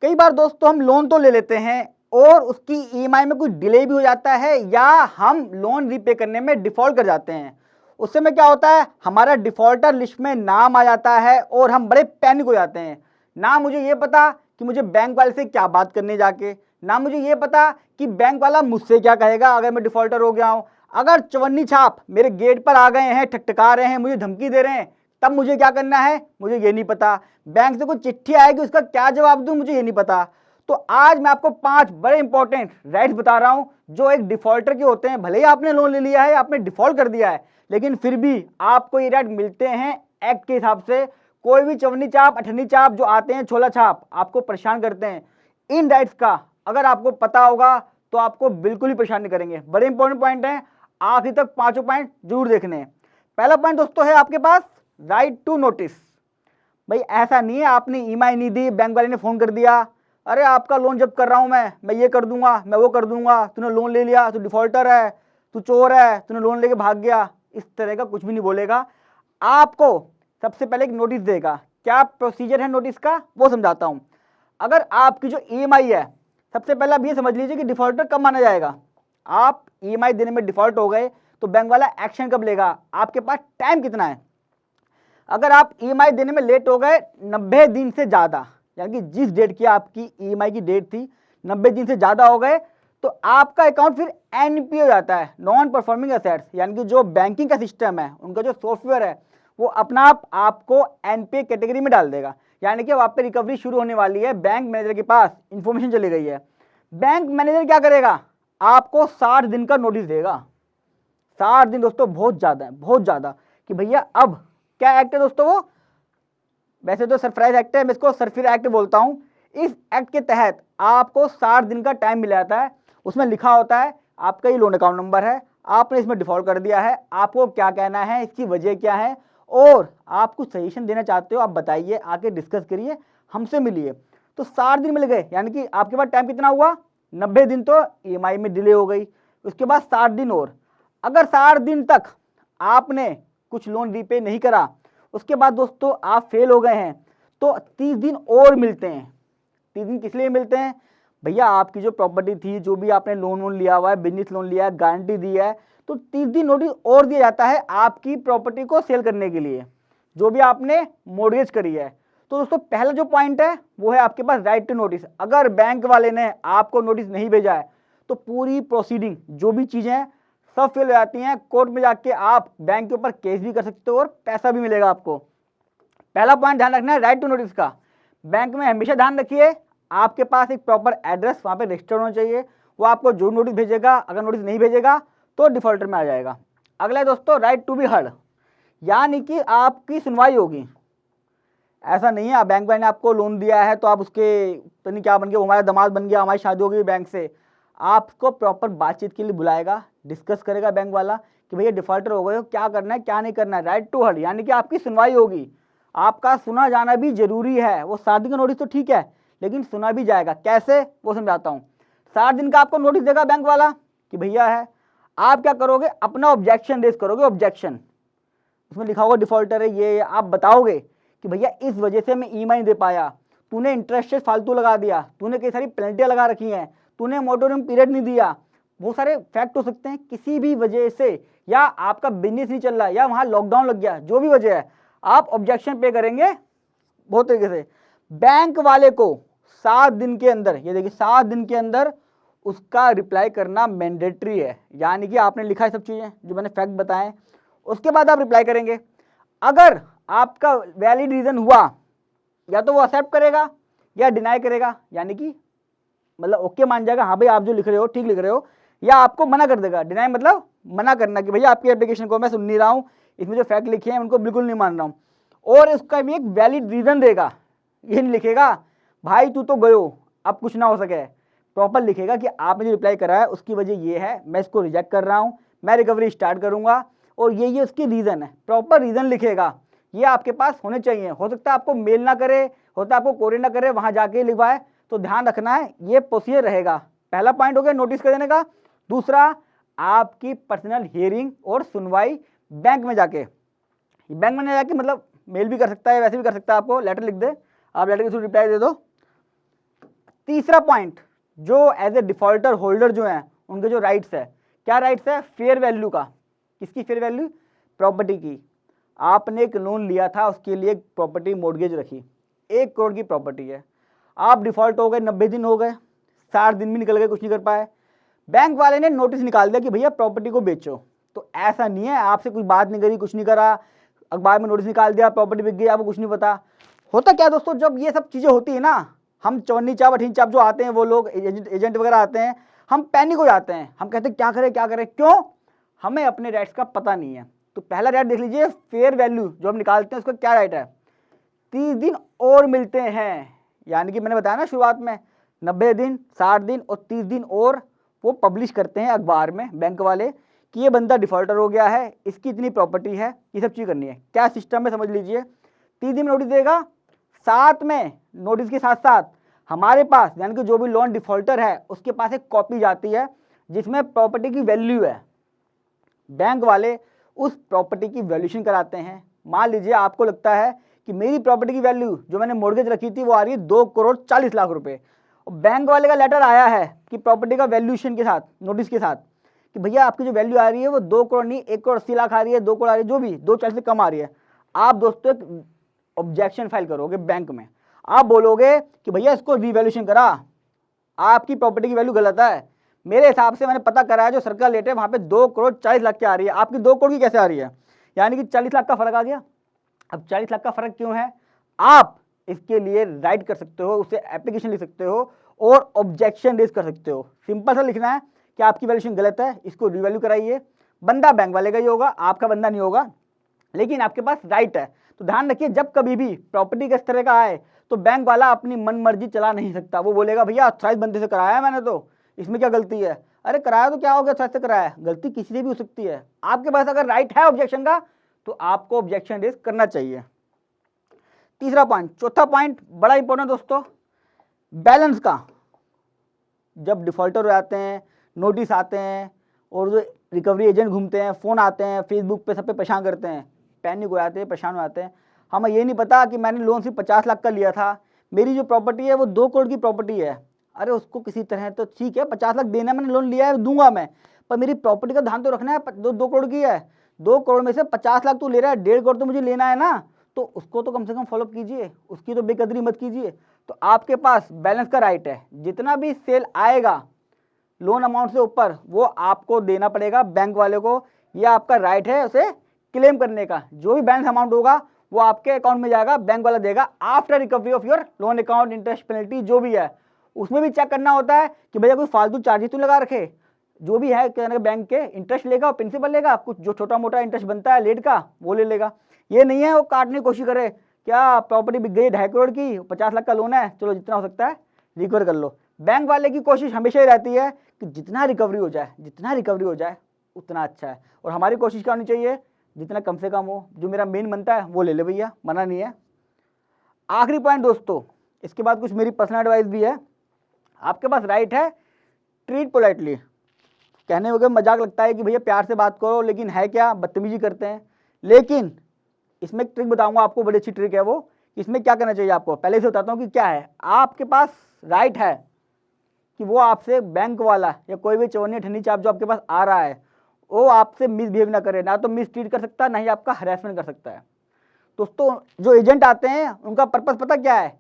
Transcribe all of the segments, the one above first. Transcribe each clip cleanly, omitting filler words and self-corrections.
कई बार दोस्तों हम लोन तो ले लेते हैं और उसकी ईएमआई में कुछ डिले भी हो जाता है या हम लोन रीपे करने में डिफ़ॉल्ट कर जाते हैं। उस समय क्या होता है, हमारा डिफ़ॉल्टर लिस्ट में नाम आ जाता है और हम बड़े पैनिक हो जाते हैं। ना मुझे ये पता कि मुझे बैंक वाले से क्या बात करने जाके, ना मुझे ये पता कि बैंक वाला मुझसे क्या कहेगा अगर मैं डिफ़ॉल्टर हो गया हूँ। अगर चवन्नी छाप मेरे गेट पर आ गए हैं, ठकठका रहे हैं, मुझे धमकी दे रहे हैं, तब मुझे क्या करना है मुझे ये नहीं पता। बैंक से कोई चिट्ठी आएगी उसका क्या जवाब दूं मुझे ये नहीं पता। तो आज मैं आपको 5 बड़े इंपॉर्टेंट राइट्स बता रहा हूं जो एक डिफॉल्टर के होते हैं। भले ही आपने लोन ले लिया है, आपने डिफॉल्ट कर दिया है, लेकिन फिर भी आपको ये राइट मिलते हैं एक्ट के हिसाब से। कोई भी चवन्नी चाप अठन्नी चाप जो आते हैं, छोला छाप आपको परेशान करते हैं, इन राइट्स का अगर आपको पता होगा तो आपको बिल्कुल ही परेशान नहीं करेंगे। बड़े इंपॉर्टेंट पॉइंट हैं, आखिर तक पांचों पॉइंट जरूर देखने हैं। पहला पॉइंट दोस्तों है आपके पास राइट टू नोटिस। भाई ऐसा नहीं है आपने ईएमआई नहीं दी, बैंक वाले ने फोन कर दिया, अरे आपका लोन जब्त कर रहा हूं मैं ये कर दूंगा, मैं वो कर दूंगा, तूने लोन ले लिया, तू डिफॉल्टर है, तू चोर है, तूने लोन लेके भाग गया। इस तरह का कुछ भी नहीं बोलेगा। आपको सबसे पहले एक नोटिस देगा। क्या प्रोसीजर है नोटिस का वो समझाता हूं। अगर आपकी जो ईएमआई है, सबसे पहले आप ये समझ लीजिए कि डिफॉल्टर कब माना जाएगा। आप ईएमआई देने में डिफॉल्ट हो गए तो बैंक वाला एक्शन कब लेगा, आपके पास टाइम कितना है। अगर आप ईएमआई देने में लेट हो गए 90 दिन से ज़्यादा, यानी कि जिस डेट की आपकी ईएमआई की डेट थी 90 दिन से ज़्यादा हो गए, तो आपका अकाउंट फिर एनपी हो जाता है, नॉन परफॉर्मिंग असेट्स। यानी कि जो बैंकिंग का सिस्टम है, उनका जो सॉफ्टवेयर है, वो अपना आप आपको एनपीए कैटेगरी में डाल देगा। यानी कि अब आप पे रिकवरी शुरू होने वाली है। बैंक मैनेजर के पास इंफॉर्मेशन चली गई है। बैंक मैनेजर क्या करेगा, आपको 60 दिन का नोटिस देगा। 60 दिन दोस्तों बहुत ज़्यादा है, बहुत ज़्यादा, कि भैया अब क्या एक्ट है दोस्तों वो, वैसे तो सरप्राइज एक्ट है, मैं इसको सरफिर एक्ट बोलता हूं। इस एक्ट के तहत आपको 60 दिन का टाइम मिला जाता है। उसमें लिखा होता है आपका ये लोन अकाउंट नंबर है, आपने इसमें डिफॉल्ट कर दिया है, आपको क्या कहना है, इसकी वजह क्या है, और आप कुछ सजेशन देना चाहते हो आप बताइए, आके डिस्कस करिए, हमसे मिलिए। तो 60 दिन मिल गए, यानी कि आपके पास टाइम कितना हुआ, 90 दिन तो ईएमआई में डिले हो गई, उसके बाद 60 दिन और। अगर 60 दिन तक आपने कुछ लोन रीपे नहीं करा, उसके बाद दोस्तों आप फेल हो गए हैं, तो 30 दिन और मिलते हैं। 30 दिन किस लिए मिलते हैं, भैया आपकी जो प्रॉपर्टी थी, जो भी आपने लोन लिया हुआ है, बिजनेस लोन लिया है, गारंटी दी है, तो 30 दिन नोटिस और दिया जाता है आपकी प्रॉपर्टी को सेल करने के लिए, जो भी आपने मॉर्गेज करी है। तो दोस्तों पहला जो पॉइंट है वो है आपके पास राइट टू नोटिस। अगर बैंक वाले ने आपको नोटिस नहीं भेजा है तो पूरी प्रोसीडिंग जो भी चीजें हैं सब फेल हो जाती हैं। कोर्ट में जाके आप बैंक के ऊपर केस भी कर सकते हो और पैसा भी मिलेगा आपको। पहला पॉइंट ध्यान रखना है राइट टू नोटिस का। बैंक में हमेशा ध्यान रखिए आपके पास एक प्रॉपर एड्रेस वहां पे रजिस्टर होना चाहिए, वो आपको जो नोटिस भेजेगा, अगर नोटिस नहीं भेजेगा तो डिफॉल्टर में आ जाएगा। अगला है दोस्तों राइट टू बी हर्ड, यानी कि आपकी सुनवाई होगी। ऐसा नहीं है आप बैंक वाले ने आपको लोन दिया है तो आप उसके तो नहीं क्या बन गया, हमारा दामाद बन गया, हमारी शादी हो गई बैंक से। आपको प्रॉपर बातचीत के लिए बुलाएगा, डिस्कस करेगा बैंक वाला कि भैया डिफॉल्टर हो गए हो, क्या करना है क्या नहीं करना है। राइट टू हर्ड यानी कि आपकी सुनवाई होगी, आपका सुना जाना भी जरूरी है। वो 60 दिन का नोटिस तो ठीक है, लेकिन सुना भी जाएगा। कैसे वो समझाता हूँ। 60 दिन का आपको नोटिस देगा बैंक वाला कि भैया है, आप क्या करोगे, अपना ऑब्जेक्शन रेज करोगे। ऑब्जेक्शन उसमें लिखा होगा डिफॉल्टर है ये, आप बताओगे कि भैया इस वजह से मैं ईएमआई नहीं दे पाया, तूने इंटरेस्ट फालतू लगा दिया, तूने कई सारी पेनल्टियां लगा रखी हैं, तूने मोटोरियम पीरियड नहीं दिया। बहुत सारे फैक्ट हो सकते हैं किसी भी वजह से, या आपका बिजनेस नहीं चल रहा, या वहां लॉकडाउन लग गया, जो भी वजह है आप ऑब्जेक्शन पे करेंगे बहुत तरीके से। बैंक वाले को 7 दिन के अंदर, ये देखिए 7 दिन के अंदर उसका रिप्लाई करना मैंडेटरी है। यानी कि आपने लिखा है सब चीजें जो मैंने फैक्ट बताए, उसके बाद आप रिप्लाई करेंगे। अगर आपका वैलिड रीजन हुआ, या तो वो एक्सेप्ट करेगा या डिनाई करेगा, यानी कि मतलब ओके मान जाएगा, हाँ भाई आप जो लिख रहे हो ठीक लिख रहे हो, या आपको मना कर देगा। डिनाई मतलब मना करना कि भैया आपकी एप्लीकेशन को मैं सुन नहीं रहा हूँ, इसमें जो फैक्ट लिखे हैं उनको बिल्कुल नहीं मान रहा हूँ। और इसका भी एक वैलिड रीजन देगा, ये नहीं लिखेगा भाई तू तो गयो अब कुछ ना हो सके। प्रॉपर लिखेगा कि आपने जो रिप्लाई करा है उसकी वजह ये है, मैं इसको रिजेक्ट कर रहा हूँ, मैं रिकवरी स्टार्ट करूंगा, और ये उसकी रीजन है। प्रॉपर रीजन लिखेगा, ये आपके पास होने चाहिए। हो सकता है आपको मेल ना करे, होता है आपको कोरियर ना करे, वहां जाके लिखवाए, तो ध्यान रखना है ये प्रोसीजर रहेगा। पहला पॉइंट हो गया नोटिस कर देने का। दूसरा, आपकी पर्सनल हियरिंग और सुनवाई बैंक में जाके। बैंक में जाके मतलब मेल भी कर सकता है, वैसे भी कर सकता है, आपको लेटर लिख दे, आप लेटर के थ्रू रिप्लाई दे दो। तीसरा पॉइंट, जो एज ए डिफॉल्टर होल्डर जो है उनके जो राइट्स है, क्या राइट्स है? फेयर वैल्यू का। किसकी फेयर वैल्यू? प्रॉपर्टी की। आपने एक लोन लिया था, उसके लिए एक प्रॉपर्टी मॉर्गेज रखी, 1 करोड़ की प्रॉपर्टी है, आप डिफॉल्ट हो गए, 90 दिन हो गए, 60 दिन भी निकल गए, कुछ नहीं कर पाए, बैंक वाले ने नोटिस निकाल दिया कि भैया प्रॉपर्टी को बेचो। तो ऐसा नहीं है, आपसे कुछ बात नहीं करी, कुछ नहीं करा, अखबार में नोटिस निकाल दिया, प्रॉपर्टी बिक गई, आपको कुछ नहीं पता। होता क्या दोस्तों, जब ये सब चीज़ें होती है ना, हम चौनी चाप अठीन चाप जो आते हैं, वो लोग एजेंट वगैरह आते हैं, हम पैनिक हो जाते हैं, हम कहते हैं क्या करें क्या करें, क्यों? हमें अपने राइट्स का पता नहीं है। तो पहला राइट देख लीजिए, फेयर वैल्यू जो हम निकालते हैं उसका क्या राइट है? 30 दिन और मिलते हैं, यानी कि मैंने बताया ना शुरुआत में, 90 दिन, 60 दिन और 30 दिन और वो पब्लिश करते हैं अखबार में बैंक वाले कि ये बंदा डिफॉल्टर हो गया है, इसकी इतनी प्रॉपर्टी है, ये सब चीज़ करनी है। क्या सिस्टम है समझ लीजिए, 30 दिन में नोटिस देगा, साथ में नोटिस के साथ साथ हमारे पास यानी कि जो भी लोन डिफॉल्टर है उसके पास एक कॉपी जाती है जिसमें प्रॉपर्टी की वैल्यू है। बैंक वाले उस प्रॉपर्टी की वैल्यूएशन कराते हैं। मान लीजिए आपको लगता है कि मेरी प्रॉपर्टी की वैल्यू जो मैंने मॉर्गेज रखी थी वो आ रही है 2 करोड़ 40 लाख रुपए, और बैंक वाले का लेटर आया है कि प्रॉपर्टी का वैल्यूएशन के साथ, नोटिस के साथ, कि भैया आपकी जो वैल्यू आ रही है वो 2 करोड़ नहीं 1 करोड़ 80 लाख आ रही है, 2 करोड़ आ रही है, जो भी 240 से कम आ रही है। आप दोस्तों एक ऑब्जेक्शन फाइल करोगे बैंक में, आप बोलोगे कि भैया इसको रीवैल्यूएशन करा, आपकी प्रॉपर्टी की वैल्यू गलत है, मेरे हिसाब से मैंने पता करा है जो सर्कल रेट है वहाँ पे 2 करोड़ 40 लाख की आ रही है, आपकी 2 करोड़ की कैसे आ रही है? यानी कि 40 लाख का फर्क आ गया। अब 40 लाख का फर्क क्यों है? आप इसके लिए राइट कर सकते हो, उसे एप्लीकेशन लिख सकते हो और ऑब्जेक्शन रेज कर सकते हो। सिंपल सा लिखना है कि आपकी वैल्यूएशन गलत है, इसको रिवैल्यू कराइए। बंदा बैंक वाले का ही होगा, आपका बंदा नहीं होगा, लेकिन आपके पास राइट है। तो ध्यान रखिए, जब कभी भी प्रॉपर्टी के इस तरह का आए तो बैंक वाला अपनी मन मर्जी चला नहीं सकता। वो बोलेगा भैया अथॉराइज बंदे से कराया है मैंने, तो इसमें क्या गलती है? अरे कराया तो क्या हो गया, अथॉराइज से कराया, गलती किसी से भी हो सकती है। आपके पास अगर राइट है ऑब्जेक्शन का तो आपको ऑब्जेक्शन रेज करना चाहिए। तीसरा पॉइंट, चौथा पॉइंट बड़ा इंपॉर्टेंट दोस्तों, बैलेंस का। जब डिफॉल्टर हो जाते हैं, नोटिस आते हैं और जो रिकवरी एजेंट घूमते हैं, फ़ोन आते हैं, फेसबुक पे सब पे परेशान करते हैं, पैनिक हो जाते हैं, परेशान हो जाते हैं। हमें ये नहीं पता कि मैंने लोन सिर्फ 50 लाख का लिया था, मेरी जो प्रॉपर्टी है वो 2 करोड़ की प्रॉपर्टी है। अरे उसको किसी तरह तो ठीक है, 50 लाख देना, मैंने लोन लिया है, दूंगा मैं, पर मेरी प्रॉपर्टी का ध्यान तो रखना है। 2 करोड़ की है, 2 करोड़ में से 50 लाख तो ले रहा है, 1.5 करोड़ तो मुझे लेना है ना, तो उसको तो कम से कम फॉलोअप कीजिए, उसकी तो बेकदरी मत कीजिए। तो आपके पास बैलेंस का राइट है, जितना भी सेल आएगा लोन अमाउंट से ऊपर वो आपको देना पड़ेगा बैंक वाले को, यह आपका राइट है उसे क्लेम करने का। जो भी बैलेंस अमाउंट होगा वो आपके अकाउंट में जाएगा, बैंक वाला देगा after recovery of your loan account, interest penalty जो भी है। उसमें भी चेक करना होता है कि भैया कोई फालतू चार्जेस तो लगा रखे, जो भी है क्या बैंक के इंटरेस्ट लेगा और प्रिंसिपल लेगा, कुछ जो छोटा मोटा इंटरेस्ट बनता है लेट का वो ले लेगा। ये नहीं है वो काटने की कोशिश करे, क्या प्रॉपर्टी बिक गई 2.5 करोड़ की, 50 लाख का लोन है, चलो जितना हो सकता है रिकवर कर लो। बैंक वाले की कोशिश हमेशा ही रहती है कि जितना रिकवरी हो जाए, जितना रिकवरी हो जाए उतना अच्छा है, और हमारी कोशिश क्या होनी चाहिए, जितना कम से कम हो, जो मेरा मेन बनता है वो ले ले भैया, मना नहीं है। आखिरी पॉइंट दोस्तों, इसके बाद कुछ मेरी पर्सनल एडवाइस भी है। आपके पास राइट है ट्रीट पोलाइटली। कहने वगैरह मजाक लगता है कि भैया प्यार से बात करो, लेकिन है क्या, बदतमीजी करते हैं। लेकिन इसमें एक ट्रिक बताऊंगा आपको, बड़ी अच्छी ट्रिक है वो। इसमें क्या करना चाहिए आपको, पहले से बताता हूँ कि क्या है। आपके पास राइट है कि वो आपसे बैंक वाला या कोई भी चवन्नी ठन्नी चाप जो आपके पास आ रहा है वो आपसे मिसबिहेव ना करे, ना तो मिस ट्रीट कर सकता है, ना ही आपका हरेसमेंट कर सकता है। दोस्तों जो एजेंट आते हैं उनका पर्पस पता क्या है,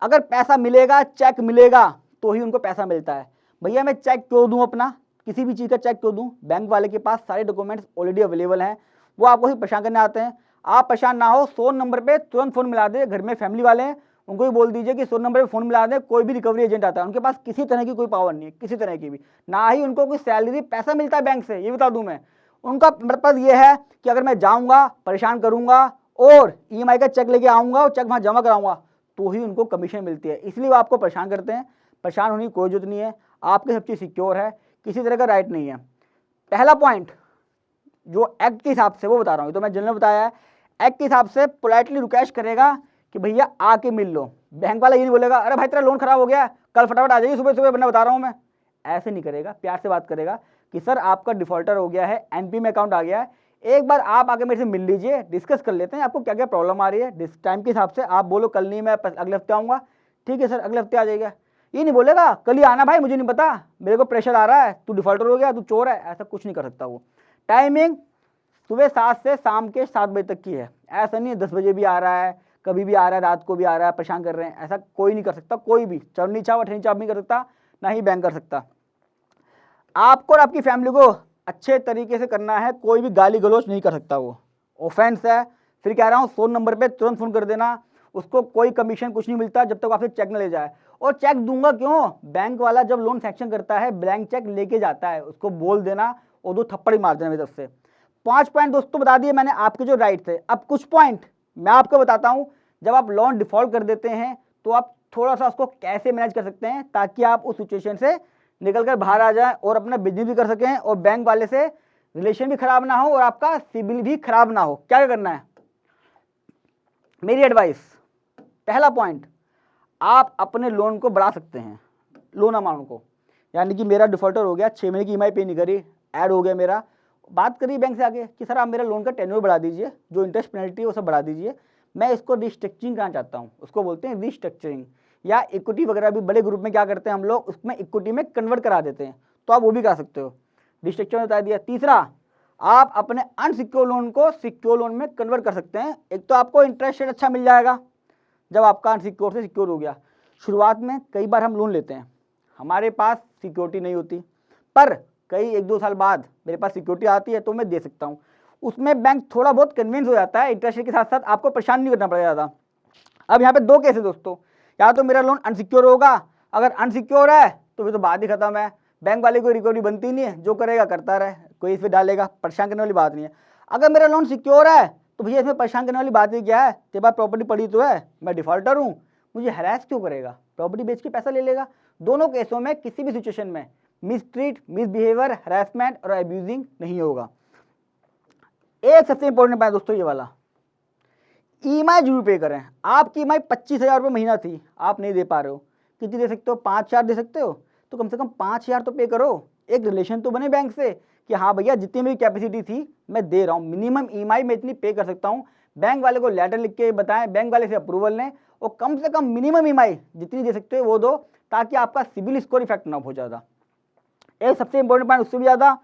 अगर पैसा मिलेगा, चेक मिलेगा तो ही उनको पैसा मिलता है। भैया मैं चेक क्यों दूं, अपना किसी भी चीज़ का चेक क्यों दूं? बैंक वाले के पास सारे डॉक्यूमेंट्स ऑलरेडी अवेलेबल हैं, वो आपको ही परेशान करने आते हैं। आप परेशान ना हो, 100 नंबर पे तुरंत फ़ोन मिला दे, घर में फैमिली वाले हैं उनको भी बोल दीजिए कि 100 नंबर पे फ़ोन मिला दें। कोई भी रिकवरी एजेंट आता है उनके पास किसी तरह की कोई पावर नहीं है, किसी तरह की भी, ना ही उनको कोई सैलरी पैसा मिलता है बैंक से, ये बता दूं मैं। उनका पर्पज़ ये है कि अगर मैं जाऊँगा, परेशान करूँगा और EMI का चेक लेके आऊँगा और चेक वहाँ जमा कराऊँगा तो ही उनको कमीशन मिलती है, इसलिए वो आपको परेशान करते हैं। परेशान होने की कोई जरूरत नहीं है, आपकी सब चीज़ सिक्योर है, किसी तरह का राइट नहीं है। पहला पॉइंट जो एक्ट के हिसाब से वो बता रहा हूँ, तो मैं जनरल बताया है, एक्ट के हिसाब से पोलाइटली रिक्वेस्ट करेगा कि भैया आके मिल लो। बैंक वाला ये नहीं बोलेगा अरे भाई तेरा लोन खराब हो गया, कल फटाफट आ जाइए सुबह सुबह, मैं बता रहा हूँ मैं, ऐसे नहीं करेगा। प्यार से बात करेगा कि सर आपका डिफॉल्टर हो गया है, NP में अकाउंट आ गया है, एक बार आप आके मेरे से मिल लीजिए, डिस्कस कर लेते हैं आपको क्या क्या प्रॉब्लम आ रही है। टाइम के हिसाब से आप बोलो कल नहीं, मैं अगले हफ्ते आऊँगा, ठीक है सर अगले हफ्ते आ जाएगा। ये नहीं बोलेगा कल ही आना भाई, मुझे नहीं पता, मेरे को प्रेशर आ रहा है, तू डिफॉल्टर हो गया, तू चोर है, ऐसा कुछ नहीं कर सकता वो। टाइमिंग सुबह 7 से शाम के 7 बजे तक की है, ऐसा नहीं है 10 बजे भी आ रहा है, कभी भी आ रहा है, रात को भी आ रहा है, परेशान कर रहे हैं, ऐसा कोई नहीं कर सकता, कोई भी चरनी चाव अठनी चाव नहीं कर सकता, ना ही बैंक कर सकता। आपको और आपकी फैमिली को अच्छे तरीके से करना है, कोई भी गाली गलौज नहीं कर सकता, वो ऑफेंस है। फिर कह रहा हूँ 100 नंबर पे तुरंत फ़ोन कर देना, उसको कोई कमीशन कुछ नहीं मिलता जब तक आपसे चेक न ले जाए। और चेक दूंगा क्यों, बैंक वाला जब लोन सैंक्शन करता है ब्लैंक चेक लेके जाता है, उसको बोल देना और 2 थप्पड़ ही मार देना मेरी तरफ से। 5 पॉइंट दोस्तों बता दिए मैंने आपके जो राइट थे। अब कुछ पॉइंट मैं आपको बताता हूँ, जब आप लोन डिफॉल्ट कर देते हैं तो आप थोड़ा सा उसको कैसे मैनेज कर सकते हैं ताकि आप उस सिचुएशन से निकल कर बाहर आ जाए और अपना बिजनेस भी कर सकें और बैंक वाले से रिलेशन भी खराब ना हो और आपका सिबिल भी खराब ना हो। क्या करना है, मेरी एडवाइस, पहला पॉइंट, आप अपने लोन को बढ़ा सकते हैं, लोन अमाउंट को। यानी कि मेरा डिफॉल्टर हो गया, 6 महीने की ईएमआई पे नहीं करी, ऐड हो गया मेरा, बात करिए बैंक से आके कि सर आप मेरा लोन का टेन्योर बढ़ा दीजिए, जो इंटरेस्ट पेनल्टी है वो सब बढ़ा दीजिए, मैं इसको रिस्ट्रक्चरिंग करना चाहता हूँ। उसको बोलते हैं रिस्ट्रक्चरिंग, या इक्विटी वगैरह भी बड़े ग्रुप में क्या करते हैं हम लोग, उसमें इक्विटी में कन्वर्ट करा देते हैं, तो आप वो भी करा सकते हो, रिस्ट्रक्चर बता दिया। तीसरा, आप अपने अनसिक्योर लोन को सिक्योर लोन में कन्वर्ट कर सकते हैं। एक तो आपको इंटरेस्ट रेट अच्छा मिल जाएगा जब आपका अनसिक्योर से सिक्योर हो गया। शुरुआत में कई बार हम लोन लेते हैं, हमारे पास सिक्योरिटी नहीं होती, पर कई 1-2 साल बाद मेरे पास सिक्योरिटी आती है तो मैं दे सकता हूँ। उसमें बैंक थोड़ा बहुत कन्विंस हो जाता है, इंटरेस्ट रेट के साथ साथ आपको परेशान नहीं करना पड़ेगा ज़्यादा। अब यहाँ पे 2 केस है दोस्तों, या तो मेरा लोन अनसिक्योर होगा, अगर अनसिक्योर है तो फिर तो बात ही खत्म है, बैंक वाले को रिकवरी बनती नहीं है, जो करेगा करता रहे, कोई इस पर डालेगा, परेशान करने वाली बात नहीं है। अगर मेरा लोन सिक्योर है तो भैया इसमें परेशान करने वाली बात ही क्या है, तेरे पास प्रॉपर्टी पड़ी तो है, मैं डिफॉल्टर हूँ, मुझे हैरेस क्यों करेगा, प्रॉपर्टी बेच के पैसा ले लेगा। दोनों केसों में किसी भी सिचुएशन में मिसट्रीट, मिसबिहेवियर, हैरेसमेंट और अब्यूजिंग नहीं होगा। एक सबसे इंपॉर्टेंट बात दोस्तों ये वाला, ईएमआई जरूर पे करें। आपकी ईएमआई 25,000 रुपये महीना थी, आप नहीं दे पा रहे हो, कितनी दे सकते हो, 5,000 दे सकते हो, तो कम से कम 5,000 तो पे करो। एक रिलेशन तो बने बैंक से कि हाँ भैया जितनी मेरी कैपेसिटी थी मैं दे रहा हूँ, मिनिमम ईएमआई मैं इतनी पे कर सकता हूँ। बैंक वाले को लेटर लिख के बताएं, बैंक वाले से अप्रूवल लें और कम से कम मिनिमम ईएमआई जितनी दे सकते हो वो दो, ताकि आपका सिबिल स्कोर इफेक्ट ना हो ज़्यादा। एक सबसे इंपॉर्टेंट पॉइंट, उससे भी ज़्यादा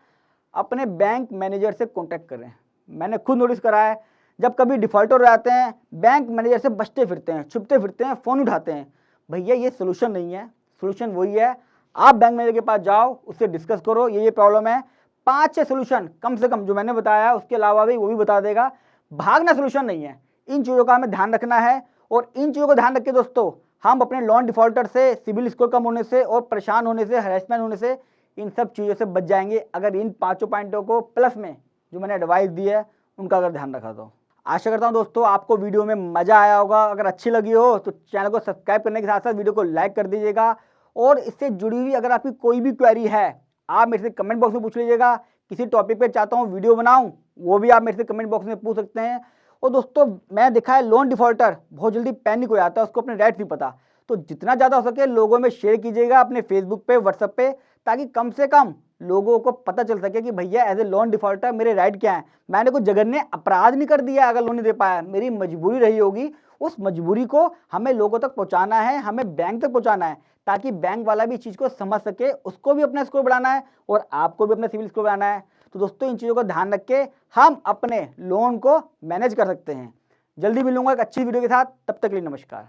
अपने बैंक मैनेजर से कॉन्टैक्ट करें। मैंने खुद नोटिस करा है, जब कभी डिफॉल्टर हो जाते हैं बैंक मैनेजर से बचते फिरते हैं, छुपते फिरते हैं, फ़ोन उठाते हैं। भैया ये सोल्यूशन नहीं है, सोल्यूशन वही है, आप बैंक मैनेजर के पास जाओ, उससे डिस्कस करो ये प्रॉब्लम है, 5-6 सोल्यूशन कम से कम जो मैंने बताया, उसके अलावा भी वो भी बता देगा। भागना सोल्यूशन नहीं है, इन चीज़ों का हमें ध्यान रखना है। और इन चीज़ों को ध्यान रख के दोस्तों हम अपने लोन डिफॉल्टर से, सिबिल स्कोर कम होने से और परेशान होने से, हरेसमेंट होने से, इन सब चीज़ों से बच जाएंगे अगर इन 5 पॉइंटों को प्लस में जो मैंने एडवाइस दी है उनका अगर ध्यान रखा तो। आशा करता हूं दोस्तों आपको वीडियो में मज़ा आया होगा। अगर अच्छी लगी हो तो चैनल को सब्सक्राइब करने के साथ साथ वीडियो को लाइक कर दीजिएगा। और इससे जुड़ी हुई अगर आपकी कोई भी क्वेरी है आप मेरे से कमेंट बॉक्स में पूछ लीजिएगा। किसी टॉपिक पे चाहता हूँ वीडियो बनाऊँ, वो भी आप मेरे से कमेंट बॉक्स में पूछ सकते हैं। और दोस्तों मैं देखा है लोन डिफॉल्टर बहुत जल्दी पैनिक हो जाता है, उसको अपने राइट नहीं पता, तो जितना ज़्यादा हो सके लोगों में शेयर कीजिएगा अपने फेसबुक पे, व्हाट्सएप पे, ताकि कम से कम लोगों को पता चल सके कि भैया एज ए लोन डिफॉल्टर मेरे राइट क्या है। मैंने कुछ जघन्य अपराध नहीं कर दिया अगर लोन नहीं दे पाया, मेरी मजबूरी रही होगी। उस मजबूरी को हमें लोगों तक पहुंचाना है, हमें बैंक तक पहुंचाना है, ताकि बैंक वाला भी इस चीज़ को समझ सके, उसको भी अपना स्कोर बढ़ाना है और आपको भी अपना सिविल स्कोर बढ़ाना है। तो दोस्तों इन चीज़ों को ध्यान रख के हम अपने लोन को मैनेज कर सकते हैं। जल्दी मिलूंगा एक अच्छी वीडियो के साथ, तब तक के लिए नमस्कार।